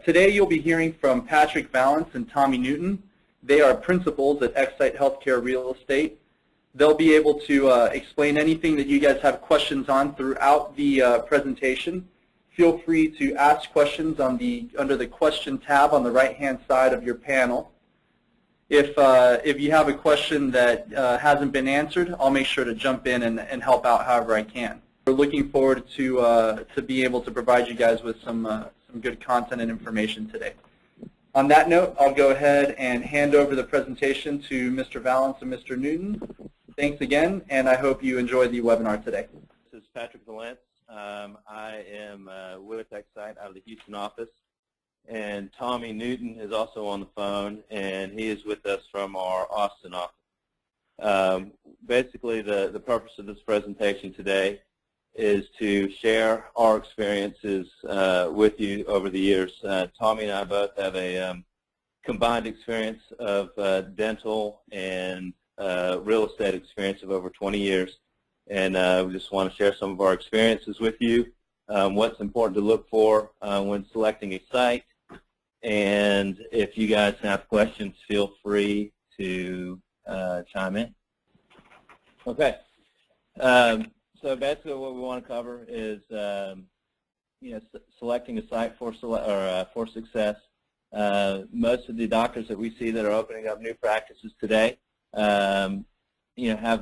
Today you'll be hearing from Patrick Valance and Tommy Newton. They are principals at Excite Healthcare Real Estate. They'll be able to explain anything that you guys have questions on throughout the presentation. Feel free to ask questions on under the question tab on the right-hand side of your panel. If you have a question that hasn't been answered, I'll make sure to jump in and help out however I can. We're looking forward to be able to provide you guys with some good content and information today. On that note, I'll go ahead and hand over the presentation to Mr. Valance and Mr. Newton. Thanks again, and I hope you enjoy the webinar today. This is Patrick Valance. I am with Excite out of the Houston office. And Tommy Newton is also on the phone, and he is with us from our Austin office. Basically, the purpose of this presentation today is to share our experiences with you over the years. Tommy and I both have a combined experience of dental and real estate experience of over 20 years. And we just want to share some of our experiences with you, what's important to look for when selecting a site. And if you guys have questions, feel free to chime in. Okay. So basically what we want to cover is selecting a site for success. Most of the doctors that we see that are opening up new practices today have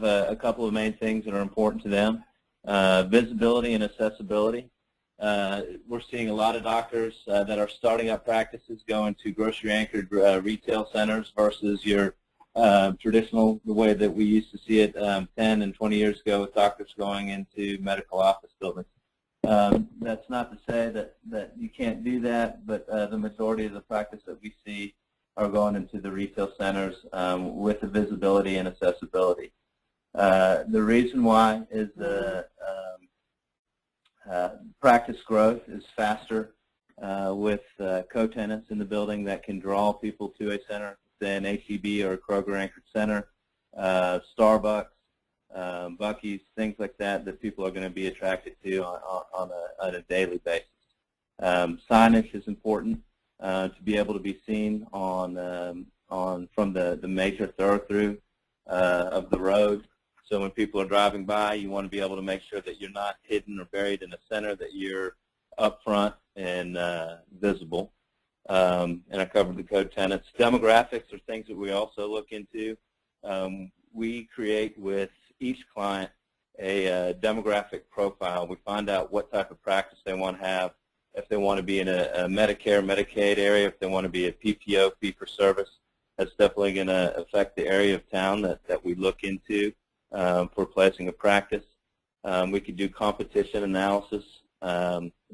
a couple of main things that are important to them. Visibility and accessibility. We're seeing a lot of doctors that are starting up practices going to grocery-anchored retail centers versus your traditional, the way that we used to see it 10 and 20 years ago with doctors going into medical office buildings. That's not to say that you can't do that, but the majority of the practice that we see are going into the retail centers with the visibility and accessibility. The reason why is the practice growth is faster with co-tenants in the building that can draw people to a center, say an H-E-B or a Kroger-anchored center, Starbucks, Buc-ee's, things like that people are going to be attracted to on a daily basis. Signage is important to be able to be seen from the major thoroughfare of the road. So when people are driving by, you want to be able to make sure that you're not hidden or buried in the center, that you're up front and visible. And I covered the code tenants. Demographics are things that we also look into. We create with each client a demographic profile. We find out what type of practice they want to have, if they want to be in a Medicare, Medicaid area, if they want to be a PPO, fee-for-service. That's definitely going to affect the area of town that we look into for placing a practice. We could do competition analysis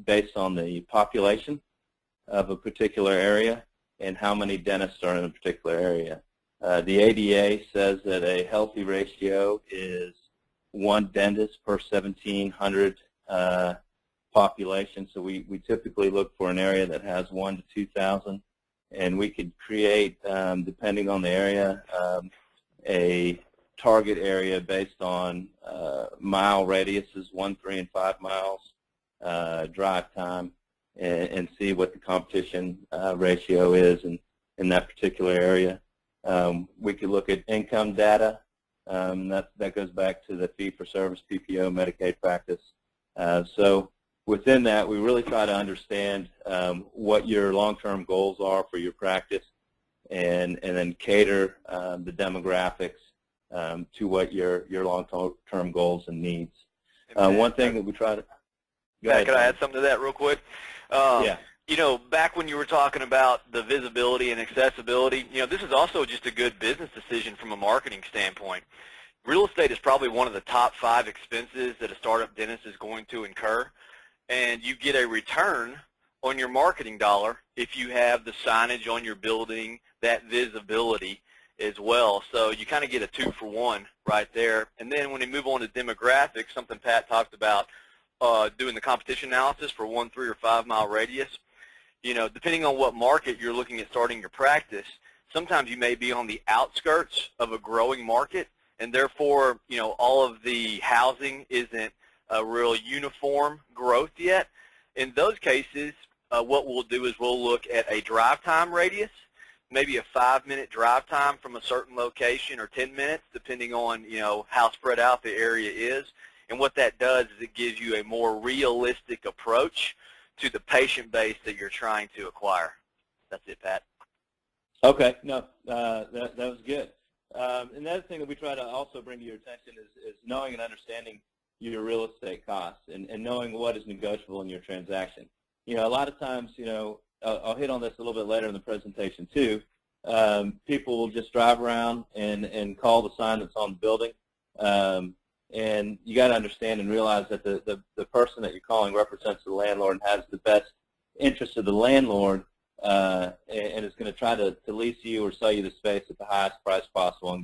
based on the population of a particular area and how many dentists are in a particular area. The ADA says that a healthy ratio is 1 dentist per 1,700 population. So we typically look for an area that has 1 to 2,000, and we could create, depending on the area, a target area based on mile radiuses, 1, 3, and 5 miles, drive time, and see what the competition ratio is in that particular area. We could look at income data. That goes back to the fee-for-service, PPO, Medicaid practice. So within that, we really try to understand what your long-term goals are for your practice, and then cater the demographics to what your long-term goals and needs. One thing that we try to... Can I add something to that real quick? Yeah. You know, back when you were talking about the visibility and accessibility, this is also just a good business decision from a marketing standpoint. Real estate is probably one of the top 5 expenses that a startup dentist is going to incur, and you get a return on your marketing dollar if you have the signage on your building, that visibility as well. So you kind of get a 2-for-1 right there. And then when you move on to demographics, something Pat talked about, doing the competition analysis for 1, 3, or 5 mile radius. Depending on what market you're looking at starting your practice, sometimes you may be on the outskirts of a growing market, and therefore, all of the housing isn't a real uniform growth yet. In those cases, what we'll do is we'll look at a drive time radius, maybe a 5-minute drive time from a certain location, or 10 minutes, depending on, you know, how spread out the area is. And what that does is it gives you a more realistic approach to the patient base that you're trying to acquire. That's it, Pat. Okay, no, that was good. Another thing that we try to also bring to your attention is knowing and understanding your real estate costs and knowing what is negotiable in your transaction. You know, a lot of times, you know, I'll hit on this a little bit later in the presentation too. People will just drive around and call the sign that's on the building. And you got to understand and realize that the person that you're calling represents the landlord and has the best interest of the landlord, and is going to try to lease you or sell you the space at the highest price possible and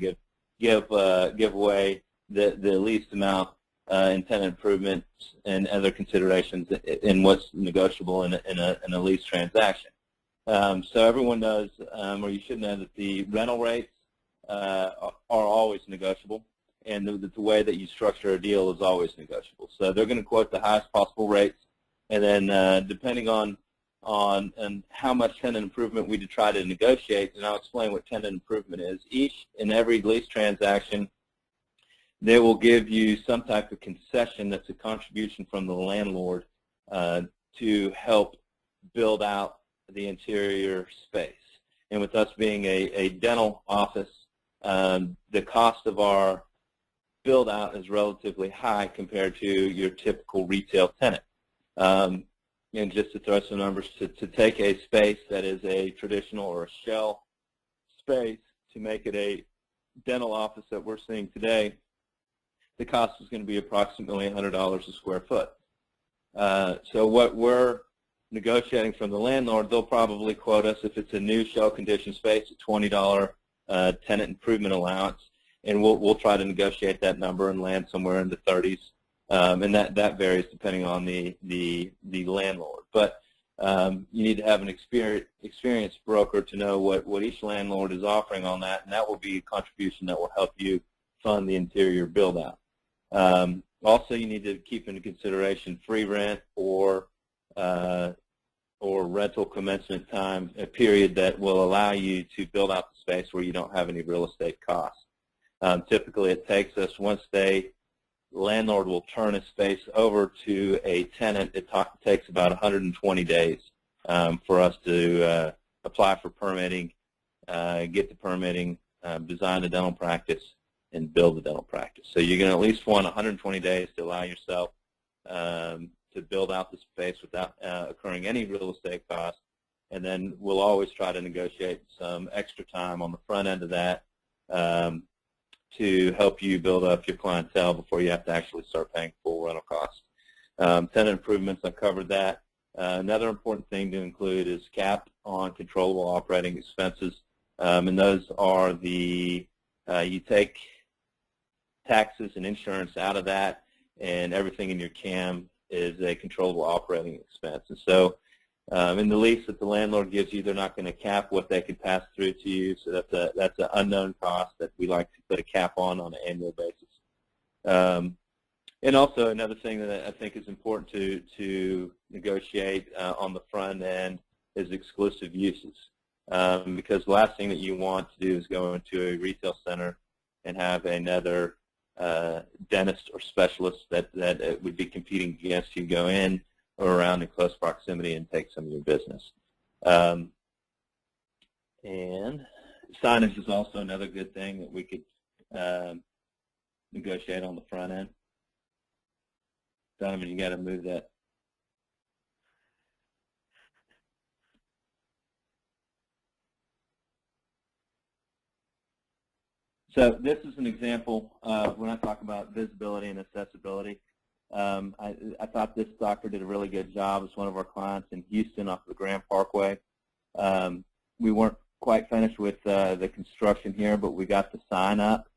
give away the least amount in tenant improvements and other considerations in what's negotiable in a lease transaction. So everyone knows, or you should know, that the rental rates are always negotiable, and the way that you structure a deal is always negotiable. So they're going to quote the highest possible rates, and then depending on how much tenant improvement we try to negotiate, and I'll explain what tenant improvement is. Each and every lease transaction, they will give you some type of concession that's a contribution from the landlord to help build out the interior space. And with us being a dental office, the cost of our build out is relatively high compared to your typical retail tenant. And just to throw some numbers, to take a space that is a traditional or a shell space to make it a dental office that we're seeing today, the cost is going to be approximately $100 a square foot. So what we're negotiating from the landlord, they'll probably quote us, if it's a new shell condition space, a $20 tenant improvement allowance, and we'll try to negotiate that number and land somewhere in the 30s. And that varies depending on the landlord. But you need to have an experienced broker to know what each landlord is offering on that, and that will be a contribution that will help you fund the interior build-out. Also, you need to keep into consideration free rent or rental commencement time, a period that will allow you to build out the space where you don't have any real estate costs. Typically, it takes us, once the landlord will turn a space over to a tenant, it takes about 120 days for us to apply for permitting, get the permitting, design the dental practice, and build the dental practice. So you're going to at least want 120 days to allow yourself to build out the space without incurring any real estate costs. And then we'll always try to negotiate some extra time on the front end of that to help you build up your clientele before you have to actually start paying full rental costs. Tenant improvements, I covered that. Another important thing to include is cap on controllable operating expenses. And those are you take taxes and insurance out of that, and everything in your CAM is a controllable operating expense. And so in the lease that the landlord gives you, they're not going to cap what they can pass through to you, so that's an unknown cost that we like to put a cap on an annual basis. And also another thing that I think is important to negotiate on the front end is exclusive uses, because the last thing that you want to do is go into a retail center and have another dentist or specialist that would be competing against you go in or around in close proximity and take some of your business. And signage is also another good thing that we could negotiate on the front end. Donovan, you got to move that. So this is an example when I talk about visibility and accessibility. I thought this doctor did a really good job. It's one of our clients in Houston off the Grand Parkway. We weren't quite finished with the construction here, but we got the sign up.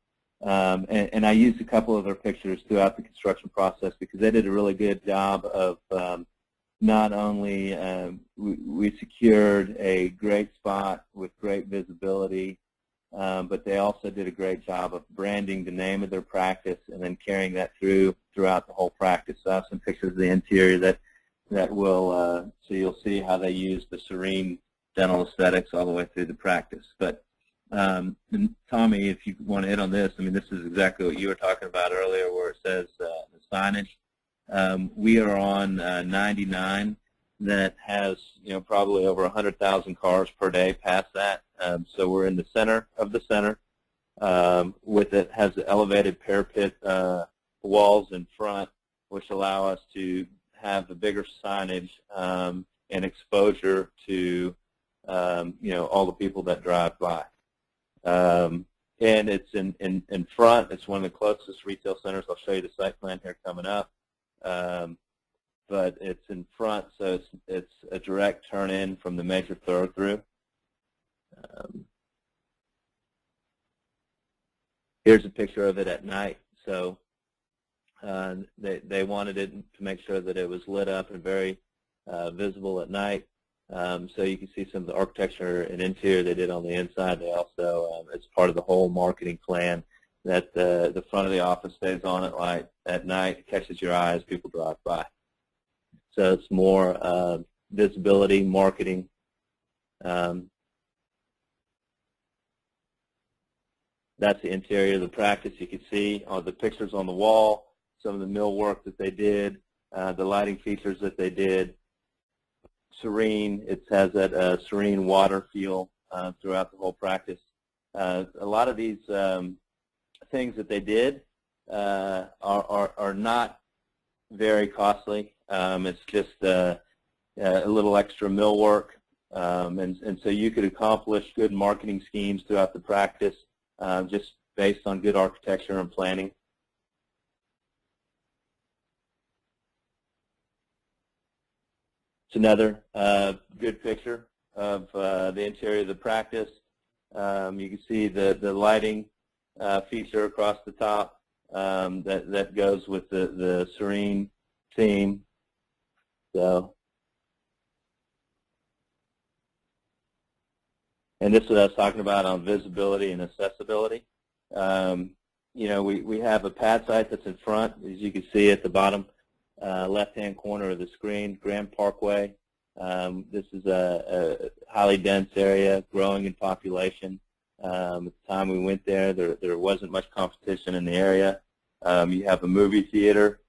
And I used a couple of their pictures throughout the construction process because they did a really good job of not only we secured a great spot with great visibility, but they also did a great job of branding the name of their practice and then carrying that throughout the whole practice. So I have some pictures of the interior that that will, so you'll see how they use the serene dental aesthetics all the way through the practice. But Tommy, if you want to hit on this, I mean, this is exactly what you were talking about earlier where it says the signage. We are on 99 that has, probably over 100,000 cars per day past that. So we're in the center of the center. With it has elevated parapet walls in front, which allow us to have a bigger signage and exposure to all the people that drive by. And it's in front. It's one of the closest retail centers. I'll show you the site plan here coming up. But it's in front, so it's a direct turn in from the major thoroughfare. Here's a picture of it at night. So they wanted it to make sure that it was lit up and very visible at night. So you can see some of the architecture and interior they did on the inside. They also, it's part of the whole marketing plan that the front of the office stays on at light at night, catches your eye as people drive by. So it's more visibility, marketing. That's the interior of the practice. You can see all the pictures on the wall, some of the millwork that they did, the lighting features that they did. Serene, it has that serene water feel throughout the whole practice. A lot of these things that they did are not very costly. It's just a little extra millwork, and so you could accomplish good marketing schemes throughout the practice just based on good architecture and planning. It's another good picture of the interior of the practice. You can see the lighting feature across the top that goes with the serene theme. So, and this is what I was talking about on visibility and accessibility. We have a pad site that's in front, as you can see at the bottom left-hand corner of the screen, Grand Parkway. This is a highly dense area, growing in population. At the time we went there wasn't much competition in the area. You have a movie theater,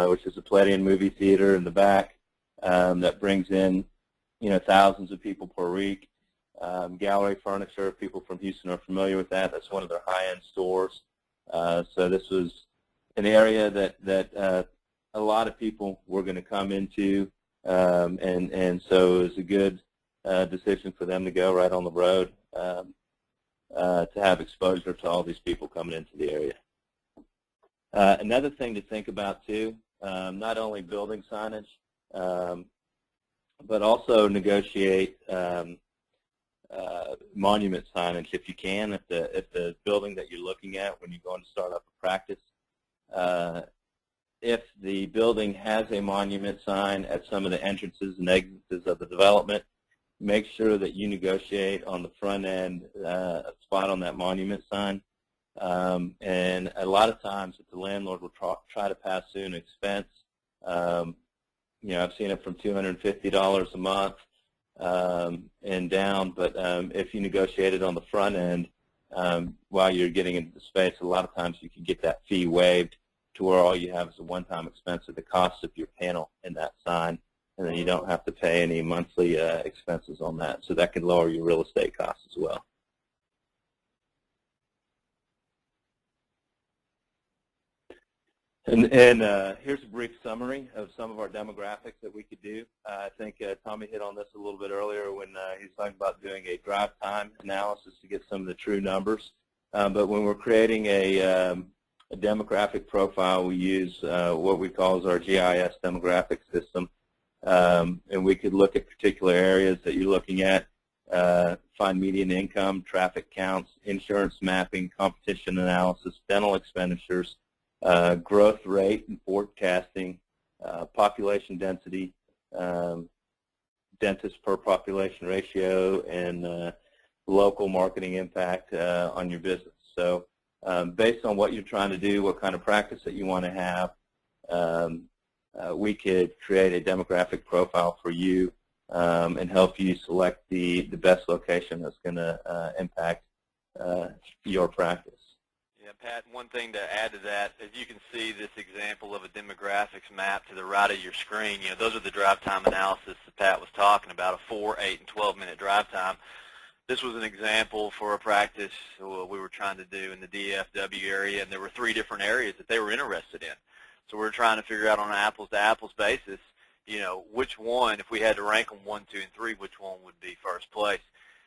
which is a Palladian movie theater in the back that brings in, thousands of people per week. Gallery furniture, people from Houston are familiar with that. That's one of their high-end stores. So this was an area that a lot of people were going to come into, and so it was a good decision for them to go right on the road to have exposure to all these people coming into the area. Another thing to think about too, not only building signage, but also negotiate monument signage if you can. If the building that you're looking at when you're going to start up a practice, if the building has a monument sign at some of the entrances and exits of the development, make sure that you negotiate on the front end a spot on that monument sign. And a lot of times if the landlord will try to pass through an expense, I've seen it from $250 a month and down, but if you negotiate it on the front end while you're getting into the space, a lot of times you can get that fee waived to where all you have is a one-time expense of the cost of your panel in that sign, and then you don't have to pay any monthly expenses on that. So that can lower your real estate costs as well. And here's a brief summary of some of our demographics that we could do. I think Tommy hit on this a little bit earlier when he was talking about doing a drive time analysis to get some of the true numbers. But when we're creating a demographic profile, we use what we call as our GIS demographic system. And we could look at particular areas that you're looking at, find median income, traffic counts, insurance mapping, competition analysis, dental expenditures, growth rate and forecasting, population density, dentist per population ratio, and local marketing impact on your business. So based on what you're trying to do, what kind of practice that you want to have, we could create a demographic profile for you and help you select the best location that's going to impact your practice. Yeah, Pat, one thing to add to that, as you can see this example of a demographics map to the right of your screen, those are the drive time analysis that Pat was talking about, a 4, 8, and 12-minute drive time. This was an example for a practice we were trying to do in the DFW area, and there were 3 different areas that they were interested in. So we were trying to figure out on an apples-to-apples basis, which one, if we had to rank them 1, 2, and 3, which one would be first place.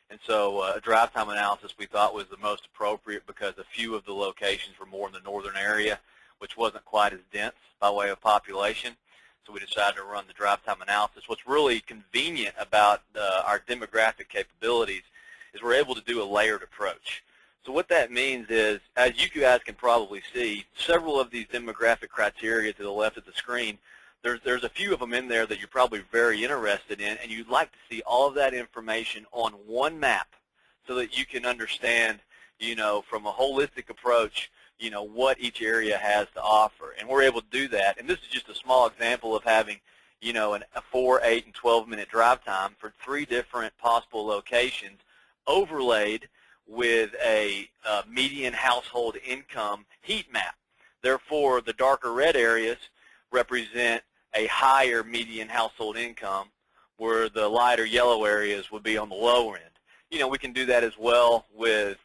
And so a drive time analysis we thought was the most appropriate because a few of the locations were more in the northern area, which wasn't quite as dense by way of population. So we decided to run the drive time analysis. What's really convenient about our demographic capabilities is we're able to do a layered approach. So what that means is, as you guys can probably see, several of these demographic criteria to the left of the screen, there's a few of them in there that you're probably very interested in, and you'd like to see all of that information on one map so that you can understand, from a holistic approach, what each area has to offer. And we're able to do that. And this is just a small example of having, a 4, 8, and 12-minute drive time for 3 different possible locations overlaid with a median household income heat map. Therefore, the darker red areas represent a higher median household income, where the lighter yellow areas would be on the lower end. We can do that as well with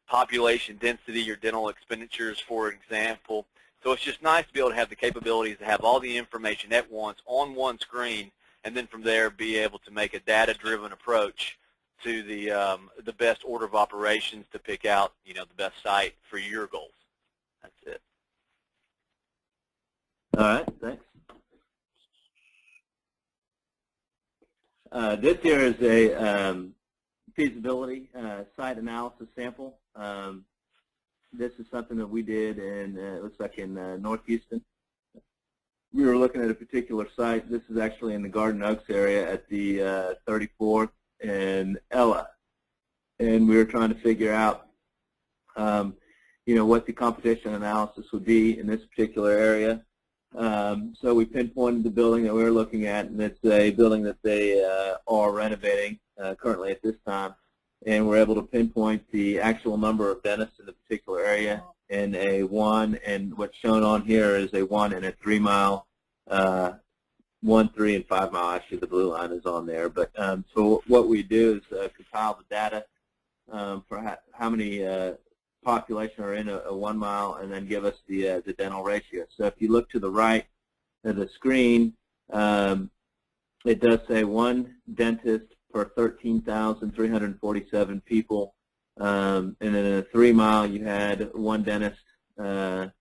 population density or dental expenditures, for example. So it's just nice to be able to have the capabilities to have all the information at once on one screen, and then from there be able to make a data-driven approach to the best order of operations to pick out, the best site for your goals. That's it. All right, thanks. This here is a feasibility site analysis sample. This is something that we did in, it looks like in North Houston. We were looking at a particular site. This is actually in the Garden Oaks area at the 34th and Ella. And we were trying to figure out, what the competition analysis would be in this particular area. So we pinpointed the building that we were looking at, and it's a building that they are renovating currently at this time. And we're able to pinpoint the actual number of dentists in the particular area in a 1, and what's shown on here is a 1 and a 3 mile, 1, 3, and 5 mile. Actually, the blue line is on there. But so what we do is compile the data for how many population are in a 1 mile, and then give us the dental ratio. So if you look to the right of the screen, it does say 1 dentist per 13,347 people, and in a 3 mile you had 1 dentist per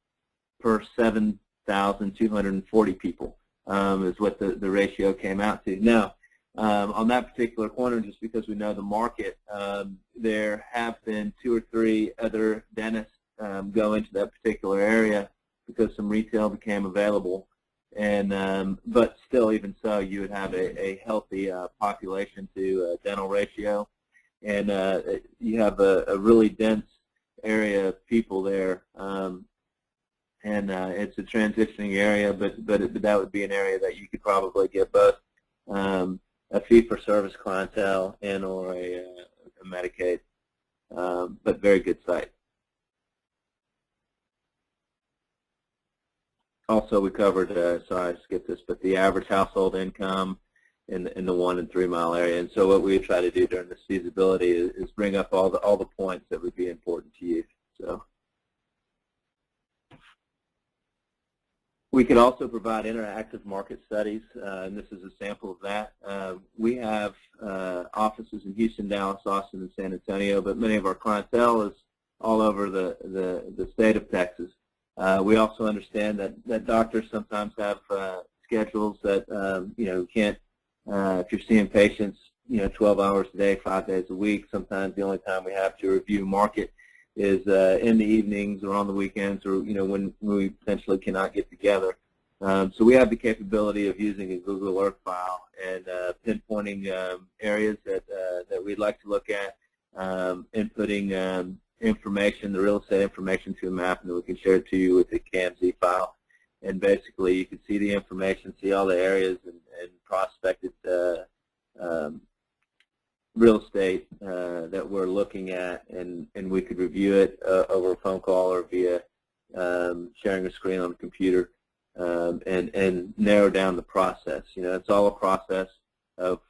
7,240 people, is what the ratio came out to. Now, on that particular corner, just because we know the market, there have been 2 or 3 other dentists go into that particular area because some retail became available. And but still, even so, you would have a healthy population to dental ratio, and you have a really dense area of people there, and it's a transitioning area, but that would be an area that you could probably get both a fee-for-service clientele and or a Medicaid, but very good site. Also, we covered, sorry I skipped this, but the average household income in the 1 and 3 mile area. And so what we try to do during this feasibility is bring up all the points that would be important to you. So we could also provide interactive market studies, and this is a sample of that. We have offices in Houston, Dallas, Austin, and San Antonio, but many of our clientele is all over the state of Texas. We also understand that doctors sometimes have schedules that can't. If you're seeing patients 12 hours a day, 5 days a week, sometimes the only time we have to review market is in the evenings or on the weekends, or when we potentially cannot get together. So we have the capability of using a Google Earth file and pinpointing areas that we'd like to look at, inputting information, the real estate information, to a map, and then we can share it to you with the CAMZ file. and basically you can see the information, see all the areas and prospected real estate that we're looking at, and we could review it over a phone call or via sharing a screen on the computer, and narrow down the process. You know, it's all a process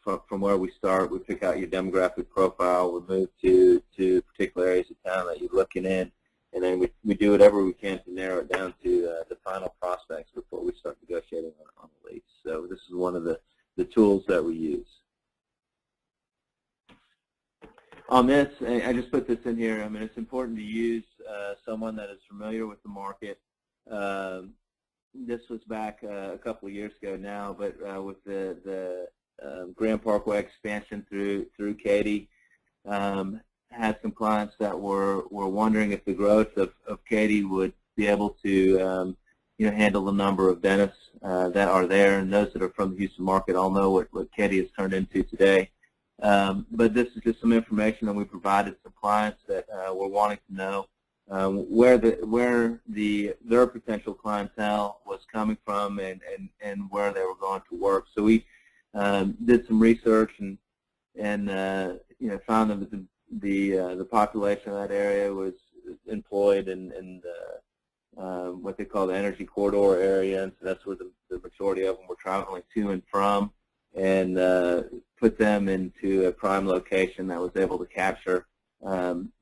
from where we start. We pick out your demographic profile, we move to particular areas of town that you're looking in, and then we do whatever we can to narrow it down to the final prospects before we start negotiating on the lease. So this is one of the tools that we use. On this, I just put this in here. I mean, it's important to use someone that is familiar with the market. This was back a couple of years ago now, but with the Grand Parkway expansion through Katy, had some clients that were wondering if the growth of Katy would be able to handle the number of dentists that are there, and those that are from the Houston market all know what Katy has turned into today. But this is just some information that we provided some clients that were wanting to know where their potential clientele was coming from and where they were going to work. So we did some research and found that the population of that area was employed in what they call the energy corridor area, and so that's where the majority of them were traveling to and from, and put them into a prime location that was able to capture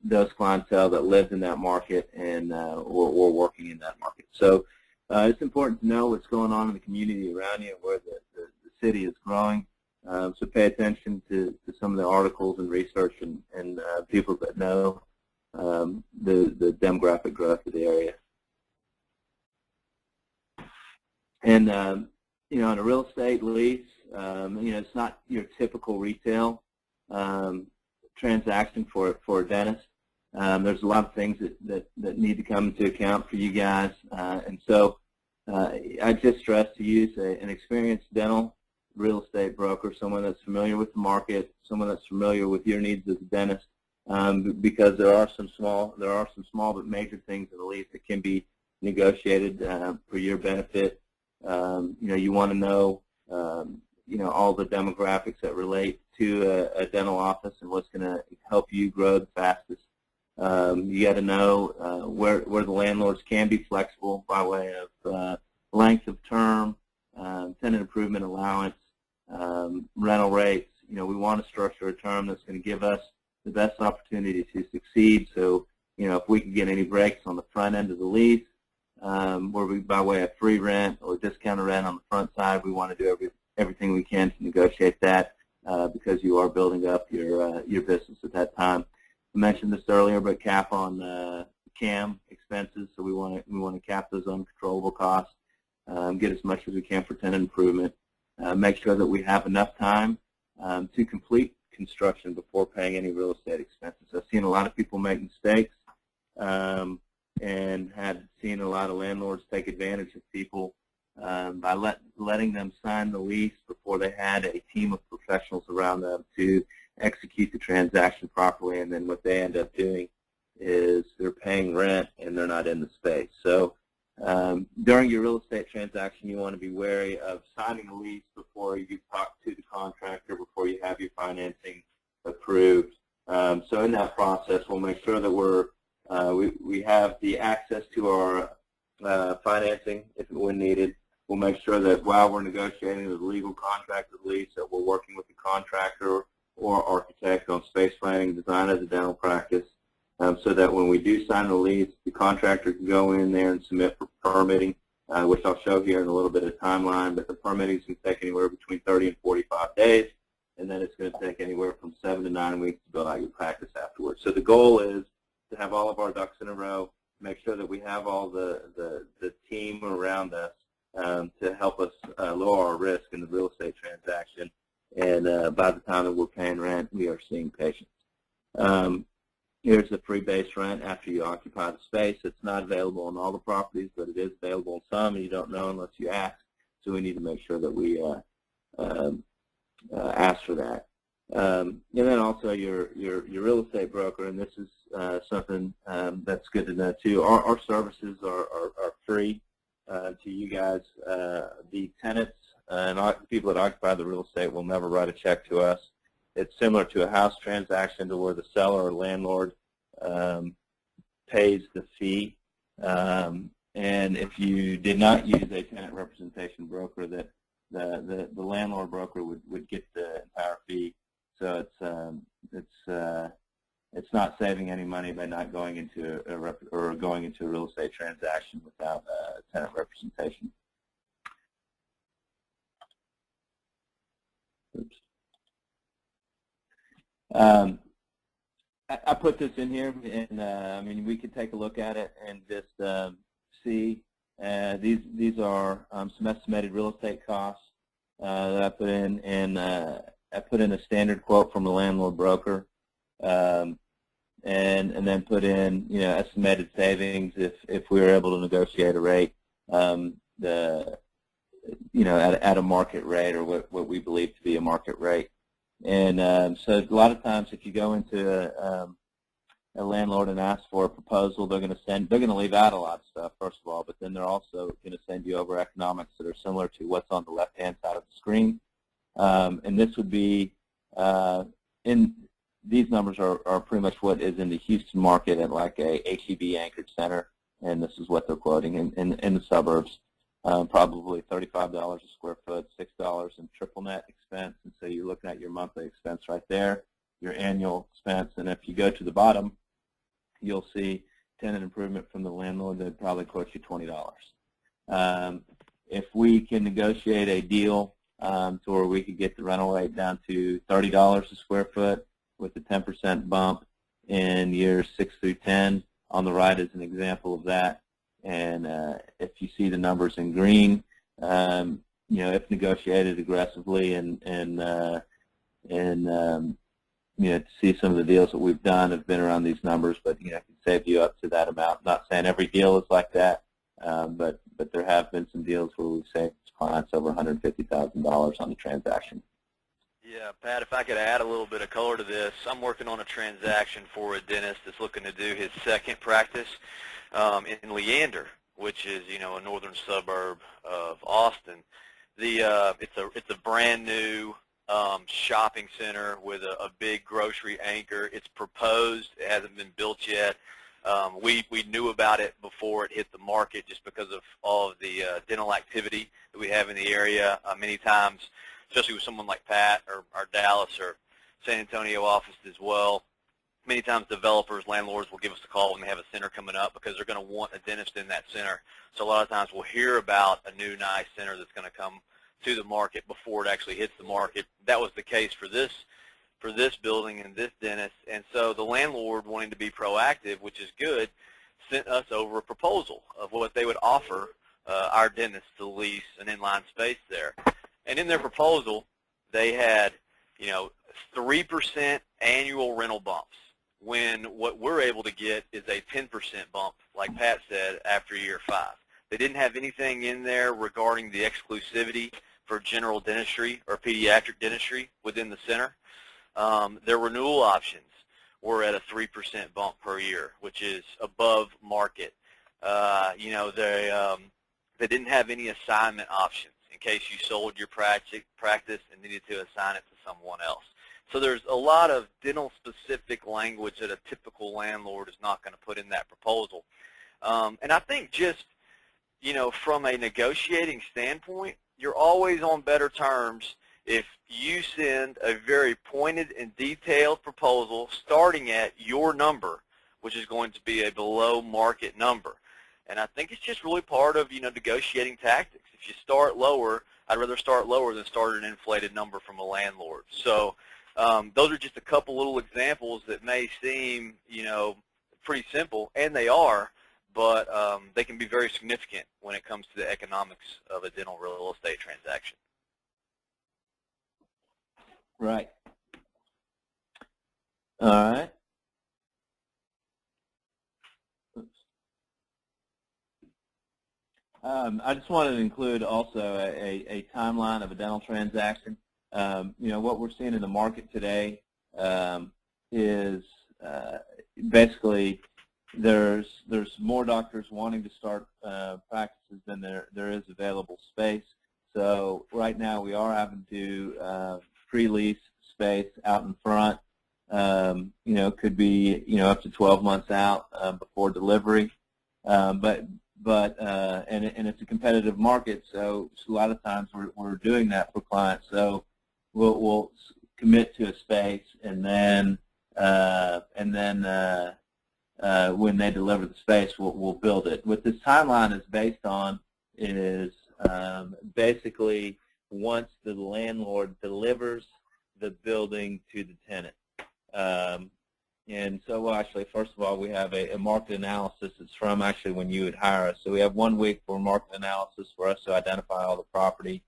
those clientele that lived in that market and were working in that market. So it's important to know what's going on in the community around you and where the city is growing. So pay attention to some of the articles and research and people that know the demographic growth of the area. And on a real estate lease, it's not your typical retail transaction for a dentist. There's a lot of things that need to come into account for you guys, and so I just stress to use an experienced dental real estate broker, someone that's familiar with the market, someone that's familiar with your needs as a dentist, because there are some small but major things in the lease that can be negotiated for your benefit. You want to know all the demographics that relate to a dental office and what's going to help you grow the fastest. You got to know where the landlords can be flexible by way of length of term, tenant improvement allowance, rental rates. We want to structure a term that's going to give us the best opportunity to succeed. So, if we can get any breaks on the front end of the lease, where we, by way of free rent or discounted rent on the front side, we want to do everything we can to negotiate that because you are building up your business at that time. I mentioned this earlier, but cap on CAM expenses. So we want to cap those uncontrollable costs. Get as much as we can for tenant improvement. Make sure that we have enough time to complete construction before paying any real estate expenses. I've seen a lot of people make mistakes and had seen a lot of landlords take advantage of people by letting them sign the lease before they had a team of professionals around them to execute the transaction properly, and then what they end up doing is they're paying rent and they're not in the space. So during your real estate transaction, you want to be wary of signing a lease before you talk to the contractor, before you have your financing approved. So in that process, we'll make sure that we have the access to our financing if and when needed. We'll make sure that while we're negotiating the legal contract of the lease, that we're working with the contractor or architect on space planning, design of the dental practice, so that when we do sign the lease, the contractor can go in there and submit for permitting, which I'll show here in a little bit of timeline, but the permitting is going to take anywhere between 30 and 45 days, and then it's going to take anywhere from 7 to 9 weeks to build out your practice afterwards. So the goal is to have all of our ducks in a row, make sure that we have all the team around us to help us lower our risk in the real estate transaction, and by the time that we're paying rent, we are seeing patients. Here's the free base rent after you occupy the space. It's not available on all the properties, but it is available on some, and you don't know unless you ask. So we need to make sure that we ask for that. And then also your real estate broker, and this is something that's good to know too. Our services are free. to you guys. The tenants and people that occupy the real estate will never write a check to us. It's similar to a house transaction to where the seller or landlord pays the fee. And if you did not use a tenant representation broker, that the landlord broker would get the entire fee. So it's not saving any money by not going into a real estate transaction without tenant representation. Oops. I put this in here, and I mean, we could take a look at it and just see. These are some estimated real estate costs that I put in, and I put in a standard quote from a landlord broker, and then put in, you know, estimated savings if we were able to negotiate a rate, you know, at a market rate, or what we believe to be a market rate. And so a lot of times, if you go into a landlord and ask for a proposal, they're going to leave out a lot of stuff, first of all, but then they're also going to send you over economics that are similar to what's on the left-hand side of the screen. And this would be these numbers are pretty much what is in the Houston market at like a HEB anchored center, and this is what they're quoting in the suburbs. Probably $35 a square foot, $6 in triple net expense, and so you're looking at your monthly expense right there, your annual expense, and if you go to the bottom, you'll see tenant improvement from the landlord. They'd probably quote you $20. If we can negotiate a deal to where we could get the rental rate down to $30 a square foot with a 10% bump in years 6 through 10, on the right is an example of that. And if you see the numbers in green, you know, if negotiated aggressively, and you know, to see some of the deals that we've done have been around these numbers, but you know, it can save you up to that amount. Not saying every deal is like that, but there have been some deals where we've saved clients over $150,000 on the transaction. Yeah, Pat, if I could add a little bit of color to this, I'm working on a transaction for a dentist that's looking to do his second practice in Leander, which is, you know, a northern suburb of Austin. It's a brand new shopping center with a big grocery anchor. It's proposed. It hasn't been built yet. We knew about it before it hit the market just because of all of the dental activity that we have in the area. Many times, especially with someone like Pat or our Dallas or San Antonio office as well, many times developers, landlords will give us a call when they have a center coming up because they're going to want a dentist in that center. So a lot of times we'll hear about a new nice center that's going to come to the market before it actually hits the market. That was the case for this building and this dentist. And so the landlord, wanting to be proactive, which is good, sent us over a proposal of what they would offer our dentist to lease an inline space there. And in their proposal, they had, you know, 3% annual rental bumps, when what we're able to get is a 10% bump, like Pat said, after year 5. They didn't have anything in there regarding the exclusivity for general dentistry or pediatric dentistry within the center. Their renewal options were at a 3% bump per year, which is above market. You know, they didn't have any assignment options in case you sold your practice and needed to assign it to someone else. So there's a lot of dental-specific language that a typical landlord is not going to put in that proposal. And I think just, you know, from a negotiating standpoint, you're always on better terms if you send a very pointed and detailed proposal starting at your number, which is going to be a below-market number. And I think it's just really part of, you know, negotiating tactics. If you start lower, I'd rather start lower than start an inflated number from a landlord. So those are just a couple little examples that may seem, you know, pretty simple, and they are, but they can be very significant when it comes to the economics of a dental real estate transaction. Right. All right. I just wanted to include also a timeline of a dental transaction. You know, what we're seeing in the market today is basically there's more doctors wanting to start practices than there is available space. So right now we are having to pre-lease space out in front. Could be up to 12 months out before delivery. But it's a competitive market, so a lot of times we're doing that for clients. So we'll commit to a space, and then when they deliver the space, we'll build it. What this timeline is based on is basically once the landlord delivers the building to the tenant. And so, well, actually, first of all, we have a market analysis. It's from actually when you would hire us. So we have 1 week for market analysis for us to identify all the property,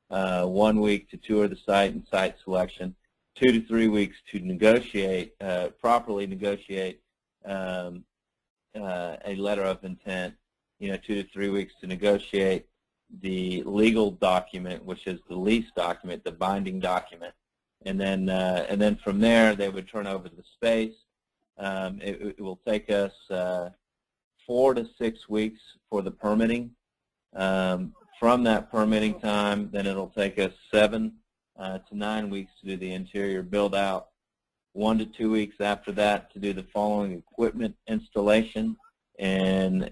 1 week to tour the site and site selection, 2 to 3 weeks to negotiate, properly negotiate a letter of intent, 2 to 3 weeks to negotiate the legal document, which is the lease document, the binding document. And then from there, they would turn over the space. It will take us 4 to 6 weeks for the permitting. From that permitting time, then it'll take us 7 to 9 weeks to do the interior build out. 1 to 2 weeks after that to do the following equipment installation and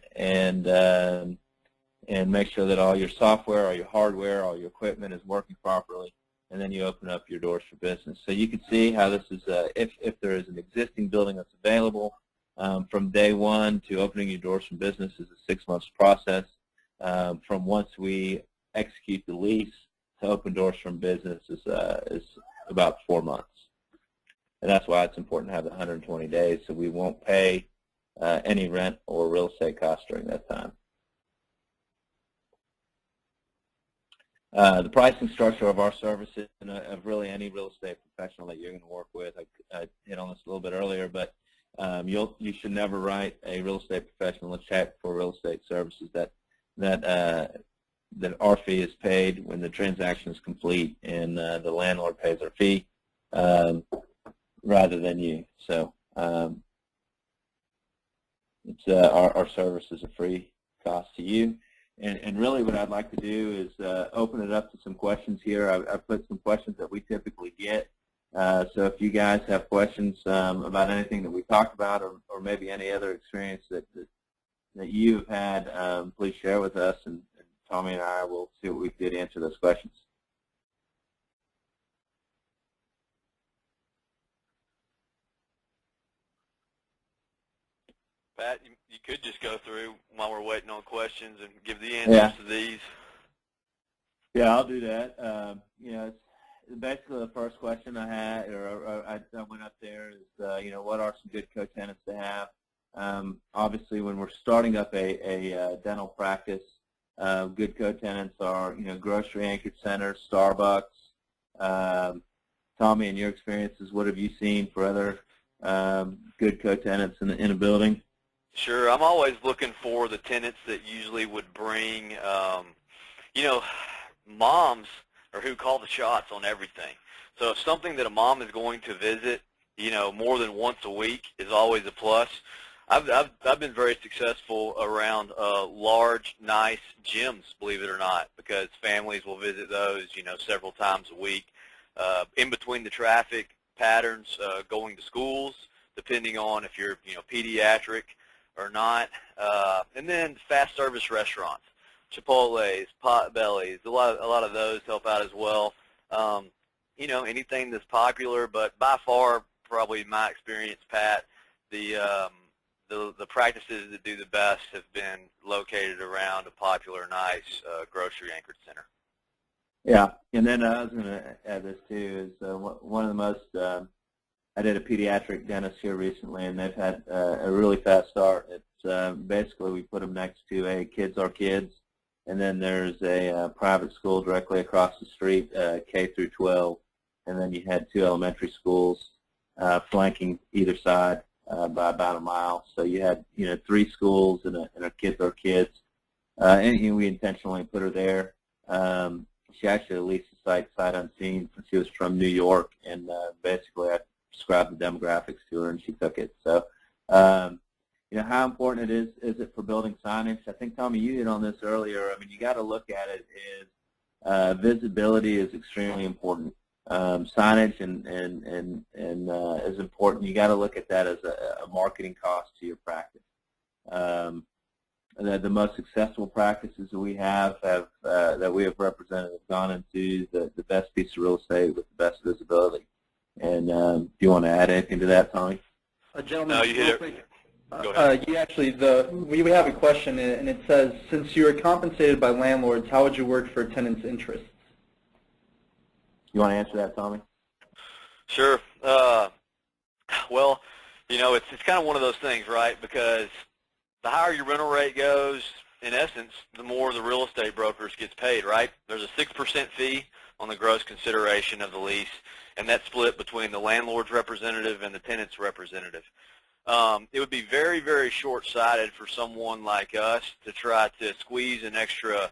make sure that all your software, all your hardware, all your equipment is working properly. And then you open up your doors for business. So you can see how this is, if there is an existing building that's available, from day one to opening your doors for business is a 6 months process. From once we execute the lease to open doors from business is about 4 months. And that's why it's important to have the 120 days, so we won't pay any rent or real estate costs during that time. The pricing structure of our services, and of really any real estate professional that you're going to work with, I hit on this a little bit earlier, but you should never write a real estate professional a check for real estate services that our fee is paid when the transaction is complete, and the landlord pays our fee rather than you. So it's our service is a free cost to you. And really what I'd like to do is open it up to some questions here. I've put some questions that we typically get. So if you guys have questions about anything that we talked about, or maybe any other experience that you've had, please share with us, and Tommy and I will see what we can do to answer those questions. Pat, you could just go through while we're waiting on questions and give the answers to these. Yeah, I'll do that. It's basically the first question I had, or I went up there is, what are some good co-tenants to have? Obviously, when we're starting up a dental practice, good co-tenants are, grocery-anchored centers, Starbucks. Tommy, in your experiences, what have you seen for other good co-tenants in a building? Sure. I'm always looking for the tenants that usually would bring, moms are who call the shots on everything. So if something that a mom is going to visit, more than once a week is always a plus. I've been very successful around large, nice gyms, believe it or not, because families will visit those, several times a week. In between the traffic patterns, going to schools, depending on if you're, pediatric or not, and then fast service restaurants, Chipotle's, Potbellies, a lot of those help out as well. Anything that's popular, but by far, probably in my experience, Pat, the practices that do the best have been located around a popular, nice grocery-anchored center. Yeah, and then I was going to add this too, is one of the most, I did a pediatric dentist here recently, and they've had a really fast start. It's basically we put them next to a Kids Are Kids, and then there's a private school directly across the street, K through 12, and then you had 2 elementary schools flanking either side by about a mile. So you had 3 schools and a Kids Are Kids, and we intentionally put her there. She actually leased the site sight unseen. She was from New York, and basically I described the demographics to her, and she took it. So, how important is it for building signage? I think, Tommy, you hit on this earlier. I mean, you got to look at it as visibility is extremely important. Signage is important. You got to look at that as a marketing cost to your practice. The most successful practices that we have that we have represented have gone into the best piece of real estate with the best visibility. And do you want to add anything to that, Tommy? Gentlemen, no, you hit it. Go ahead. We have a question, and it says, since you are compensated by landlords, how would you work for tenants' interests? You want to answer that, Tommy? Sure. Well, it's kind of one of those things, right? Because the higher your rental rate goes, in essence, the more the real estate brokers gets paid, right? There's a 6% fee on the gross consideration of the lease, and that's split between the landlord's representative and the tenant's representative. It would be very, very short-sighted for someone like us to try to squeeze an extra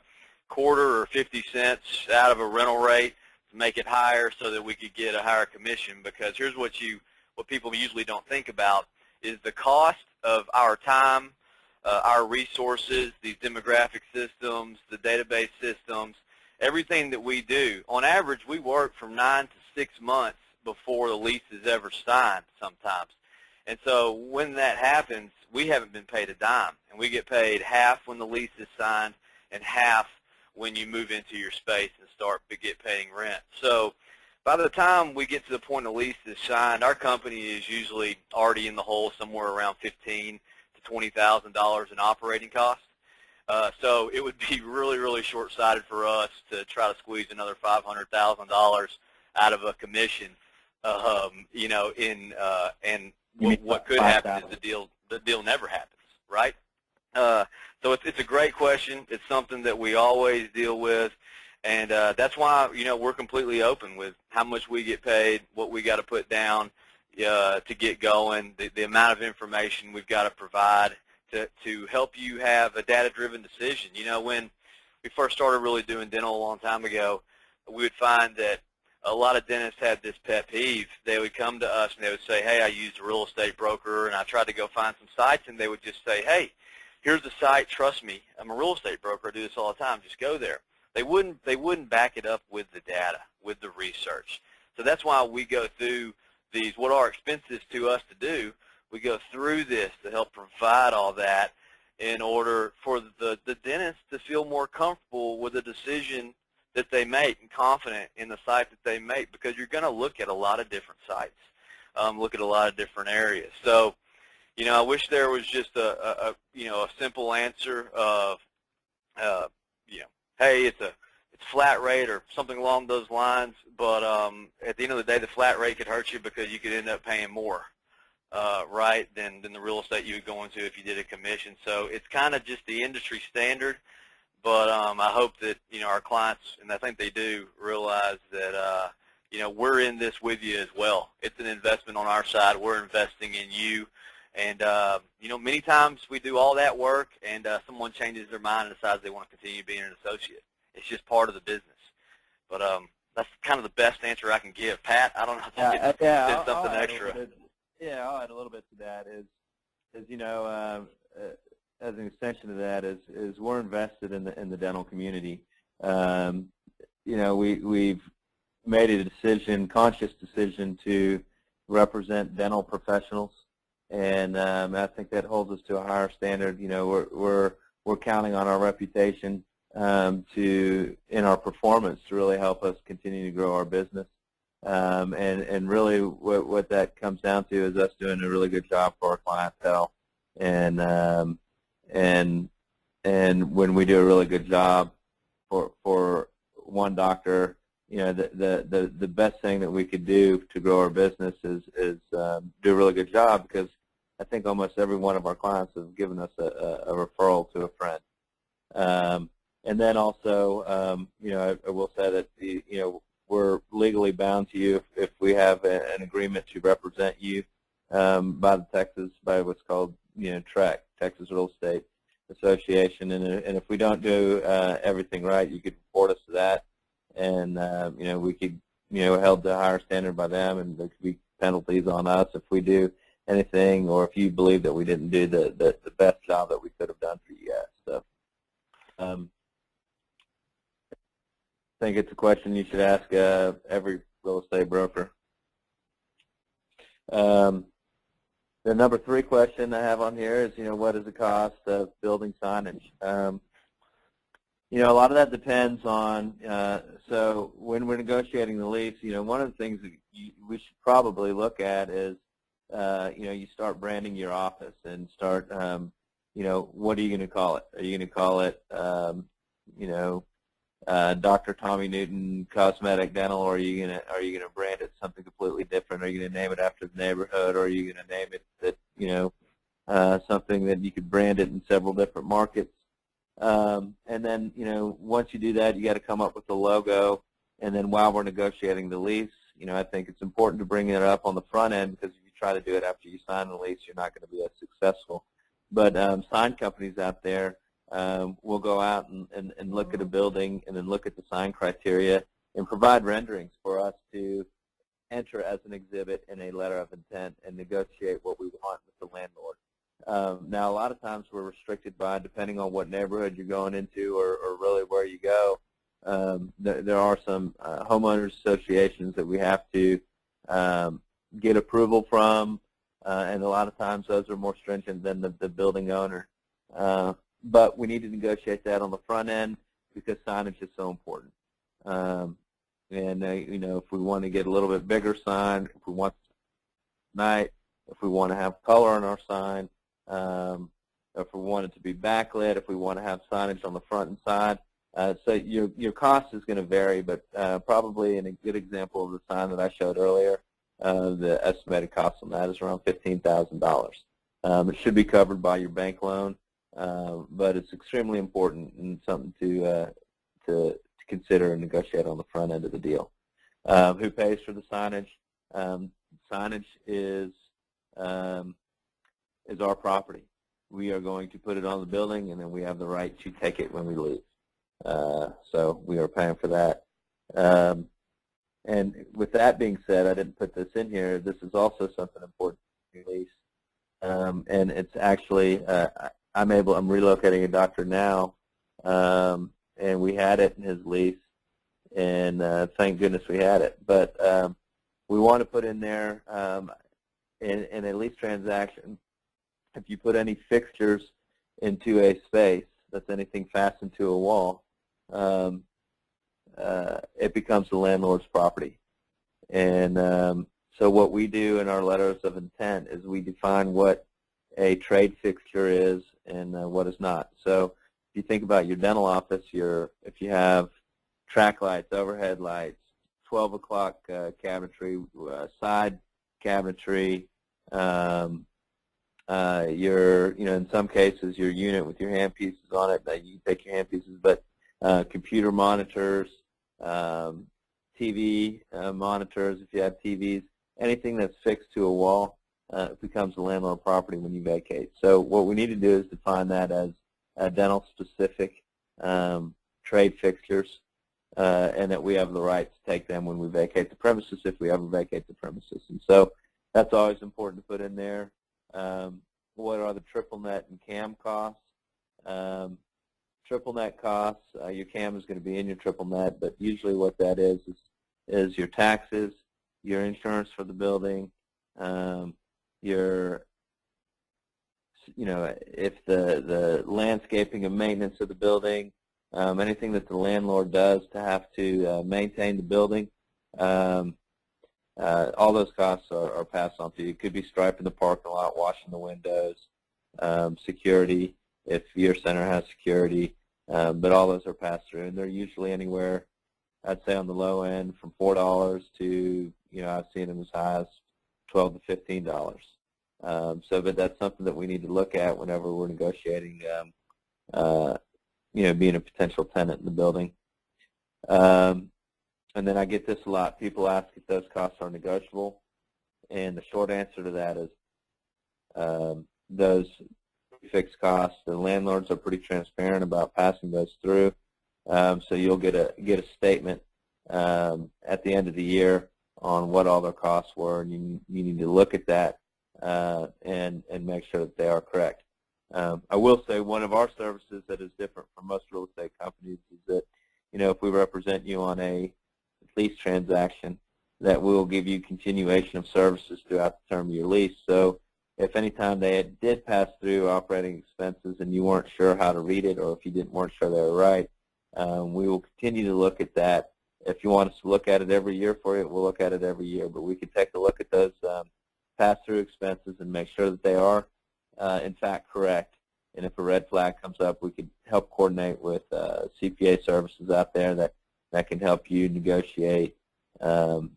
quarter or 50 cents out of a rental rate to make it higher so that we could get a higher commission, because here's what people usually don't think about is the cost of our time, our resources, these demographic systems, the database systems, everything that we do. On average, we work from 9 to 6 months before the lease is ever signed sometimes. And so when that happens, we haven't been paid a dime, and we get paid half when the lease is signed and half when you move into your space and start paying rent. So by the time we get to the point the lease is signed, our company is usually already in the hole somewhere around $15,000 to $20,000 in operating costs. So it would be really, really short-sighted for us to try to squeeze another $500,000 out of a commission. And what could happen is the deal never happens, right? So it's a great question. It's something that we always deal with, and that's why we're completely open with how much we get paid, what we got to put down to get going, the amount of information we've got to provide to help you have a data-driven decision. When we first started really doing dental a long time ago, we would find that a lot of dentists had this pet peeve. They would come to us and they would say, hey, I used a real estate broker, and I tried to go find some sites, and they would just say, hey, here's the site, trust me, I'm a real estate broker, I do this all the time, just go there. They wouldn't back it up with the data, with the research. So that's why we go through these, what are expenses to us to do, we go through this to help provide all that in order for the dentist to feel more comfortable with the decision that they make and confident in the site that they make, because you're going to look at a lot of different sites, look at a lot of different areas. So, I wish there was just a simple answer of, hey, it's flat rate or something along those lines, but at the end of the day, the flat rate could hurt you because you could end up paying more, right, than the real estate you would go into if you did a commission. So it's kind of just the industry standard. But I hope that our clients, and I think they do, realize that we're in this with you as well. It's an investment on our side. We're investing in you, and many times we do all that work, and someone changes their mind and decides they want to continue being an associate. It's just part of the business. But that's kind of the best answer I can give. Pat, I don't know if you can say something extra. I'll add a little bit to that. As an extension to that is we're invested in the dental community. We've made a conscious decision to represent dental professionals, and I think that holds us to a higher standard. We're counting on our reputation in our performance to really help us continue to grow our business. And really what that comes down to is us doing a really good job for our clientele. And when we do a really good job for one doctor, the best thing that we could do to grow our business is do a really good job, because I think almost every one of our clients has given us a referral to a friend. And then also, I will say that we're legally bound to you if we have an agreement to represent you by what's called TREC, Texas Real Estate Association, and if we don't do everything right, you could report us to that, and we could held to a higher standard by them, and there could be penalties on us if we do anything, or if you believe that we didn't do the best job that we could have done for you guys. So I think it's a question you should ask every real estate broker. The number 3 question I have on here is, what is the cost of building signage? A lot of that depends on, so when we're negotiating the lease, one of the things that we should probably look at is, you start branding your office and start, what are you going to call it? Are you going to call it, Dr. Tommy Newton Cosmetic Dental, or are you gonna brand it something completely different? Are you gonna name it after the neighborhood, or are you gonna name it that something that you could brand it in several different markets? And then once you do that, you got to come up with the logo. And then while we're negotiating the lease, I think it's important to bring it up on the front end, because if you try to do it after you sign the lease, you're not going to be as successful. But sign companies out there will go out and look at a building and then look at the sign criteria and provide renderings for us to enter as an exhibit in a letter of intent and negotiate what we want with the landlord. Now, a lot of times we're restricted by, depending on what neighborhood you're going into or really where you go, there are some homeowners associations that we have to get approval from, and a lot of times those are more stringent than the building owner. But we need to negotiate that on the front end, because signage is so important. If we want to get a little bit bigger sign, if we want night, if we want to have color on our sign, if we want it to be backlit, if we want to have signage on the front and side. So your cost is going to vary, but probably in a good example of the sign that I showed earlier, the estimated cost on that is around $15,000. It should be covered by your bank loan. But it's extremely important and something to consider and negotiate on the front end of the deal. Who pays for the signage? Signage is our property. We are going to put it on the building, and then we have the right to take it when we leave. So we are paying for that. And with that being said, I didn't put this in here. This is also something important to release. And it's actually I'm relocating a doctor now, and we had it in his lease, and thank goodness we had it. But we want to put in there in a lease transaction, if you put any fixtures into a space, that's anything fastened to a wall, it becomes the landlord's property. And so what we do in our letters of intent is we define what a trade fixture is and what is not. So if you think about your dental office, if you have track lights, overhead lights, 12 o'clock cabinetry, side cabinetry, in some cases your unit with your handpieces on it, you take your handpieces, but computer monitors, TV monitors, if you have TVs, anything that's fixed to a wall, becomes the landlord property when you vacate. So what we need to do is define that as dental-specific trade fixtures, and that we have the right to take them when we vacate the premises, if we ever vacate the premises. And so that's always important to put in there. What are the triple net and CAM costs? Triple net costs, your CAM is going to be in your triple net, but usually what that is your taxes, your insurance for the building, if the landscaping and maintenance of the building, anything that the landlord does to have to maintain the building, all those costs are passed on to you. It could be striping the parking lot, washing the windows, security, if your center has security, but all those are passed through, and they're usually anywhere, I'd say on the low end, from $4 to, I've seen them as high as $12 to $15. But that's something that we need to look at whenever we're negotiating, being a potential tenant in the building. And then I get this a lot. People ask if those costs are negotiable, and the short answer to that is those fixed costs, the landlords are pretty transparent about passing those through. So you'll get a statement at the end of the year on what all their costs were, and you need to look at that and make sure that they are correct. I will say one of our services that is different from most real estate companies is that, if we represent you on a lease transaction, that we will give you continuation of services throughout the term of your lease. So if any time they did pass through operating expenses and you weren't sure how to read it, or if you weren't sure they were right, we will continue to look at that. If you want us to look at it every year for you, we'll look at it every year. But we can take a look at those pass-through expenses and make sure that they are, in fact, correct. And if a red flag comes up, we could help coordinate with CPA services out there that can help you negotiate on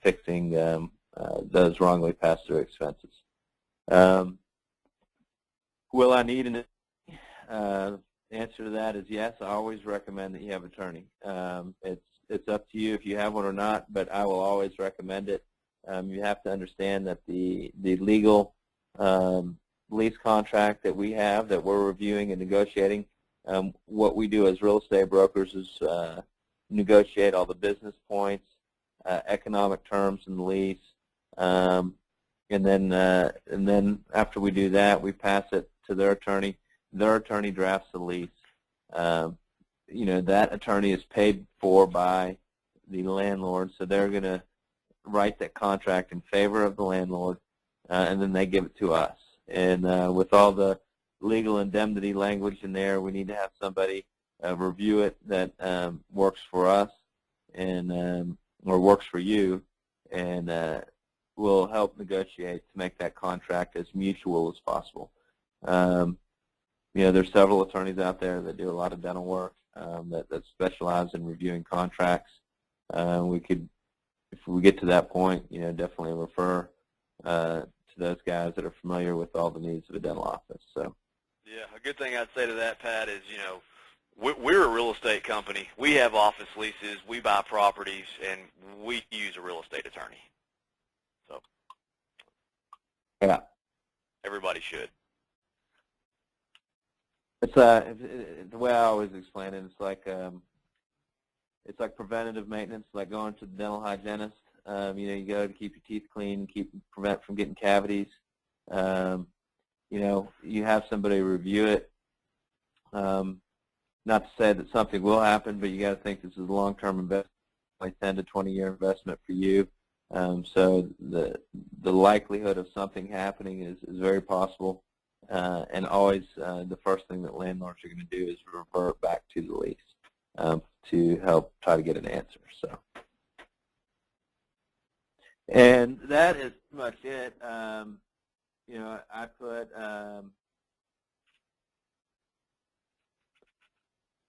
fixing those wrongly passed-through expenses. Will I need an answer to that is yes. I always recommend that you have an attorney. It's up to you if you have one or not, but I will always recommend it. You have to understand that the legal lease contract that we have, that we're reviewing and negotiating, what we do as real estate brokers is negotiate all the business points, economic terms in the lease, and then after we do that, we pass it to their attorney. Their attorney drafts the lease. That attorney is paid for by the landlord, so they're going to write that contract in favor of the landlord, and then they give it to us. And with all the legal indemnity language in there, we need to have somebody review it that works for us and or works for you, and will help negotiate to make that contract as mutual as possible. There's several attorneys out there that do a lot of dental work that specialize in reviewing contracts. We could, if we get to that point, definitely refer to those guys that are familiar with all the needs of a dental office. So, yeah, a good thing I'd say to that, Pat, is we're a real estate company. We have office leases. We buy properties, and we use a real estate attorney. So, yeah, everybody should. It's the way I always explain it. It's like preventative maintenance, like going to the dental hygienist. You go to keep your teeth clean, prevent from getting cavities. You have somebody review it. Not to say that something will happen, but you got to think this is a long-term investment, like 10 to 20-year investment for you. So the likelihood of something happening is very possible. And always the first thing that landlords are going to do is revert back to the lease to help try to get an answer. So, and that is pretty much it. I put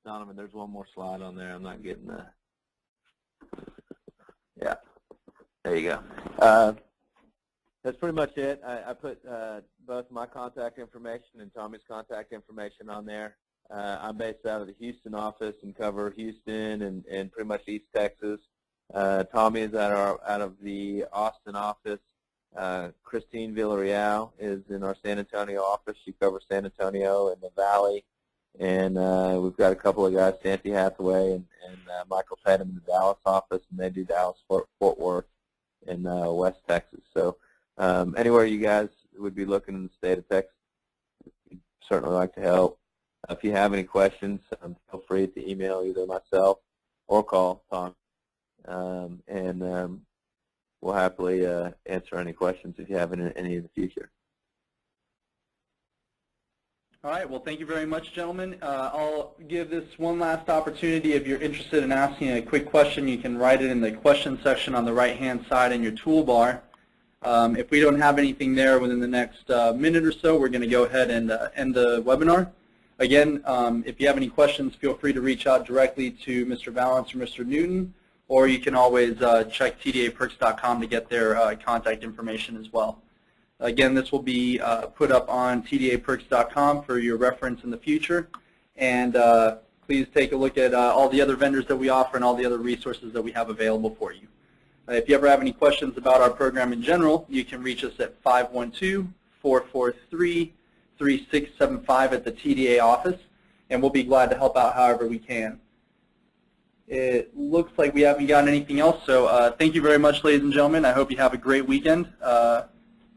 Donovan. There's one more slide on there. I'm not getting the. Yeah, there you go. That's pretty much it. I put both my contact information and Tommy's contact information on there. I'm based out of the Houston office and cover Houston and pretty much East Texas. Tommy is out of the Austin office. Christine Villarreal is in our San Antonio office. She covers San Antonio and the Valley. And we've got a couple of guys, Santi Hathaway and Michael Pettit in the Dallas office, and they do Dallas, Fort Worth, and West Texas. So anywhere you guys would be looking in the state of Texas, we'd certainly like to help. If you have any questions, feel free to email either myself or call Tom, and we'll happily answer any questions if you have any in the future. All right. Well, thank you very much, gentlemen. I'll give this one last opportunity. If you're interested in asking a quick question, you can write it in the question section on the right-hand side in your toolbar. If we don't have anything there within the next minute or so, we're going to go ahead and end the webinar. Again, if you have any questions, feel free to reach out directly to Mr. Valance or Mr. Newton, or you can always check tdaperks.com to get their contact information as well. Again, this will be put up on tdaperks.com for your reference in the future. And please take a look at all the other vendors that we offer and all the other resources that we have available for you. If you ever have any questions about our program in general, you can reach us at 512-443-3675 at the TDA office, and we'll be glad to help out however we can. It looks like we haven't gotten anything else, so thank you very much, ladies and gentlemen. I hope you have a great weekend.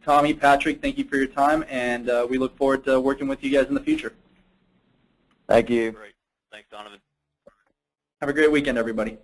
Tommy, Patrick, thank you for your time, and we look forward to working with you guys in the future. Thank you. Great. Thanks, Donovan. Have a great weekend, everybody.